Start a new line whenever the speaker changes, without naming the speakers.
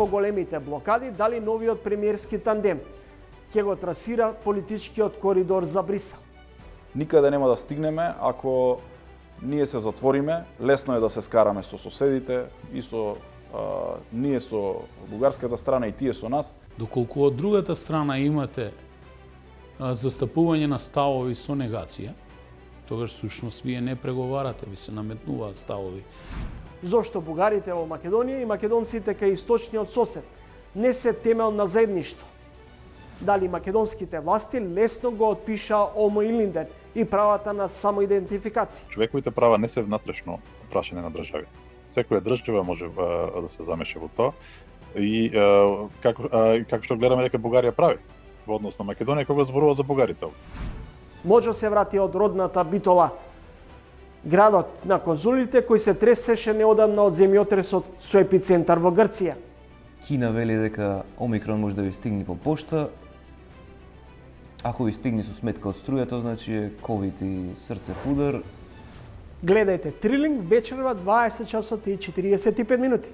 поголемите блокади, дали новиот премиерски тандем ќе го трасира политичкиот коридор за Брисел.
Никаде нема да стигнеме ако ние се затвориме. Лесно е да се скараме со соседите и со ние со бугарската страна и тие со нас.
Доколку од другата страна имате застапување на ставови со негација, тогаш всушност вие не преговарате, ви се наметнуваат ставови.
Зошто бугарите во Македонија и македонците кај источниот сосед не се темел на заедништво? Дали македонските власти лесно го отпиша Омо Илинден и правата на самоидентификација?
Човековите права не се внатрешно прашање на државите. Секоја држава може да се замеша во тоа и како што гледаме дека Бугарија прави во однос на Македонија кога зборува за бугарите.
Можо се врати од родната Битола, градот на конзулите кој се тресеше неодамна од земјотресот со епицентар во Грција.
Кина вели дека Омикрон може да ви стигне по пошта. Ако ви стигне со сметка од струја, тоа значи е ковид и срцев удар.
Гледајте Трилинг вечерва 20 часот и 45 минути.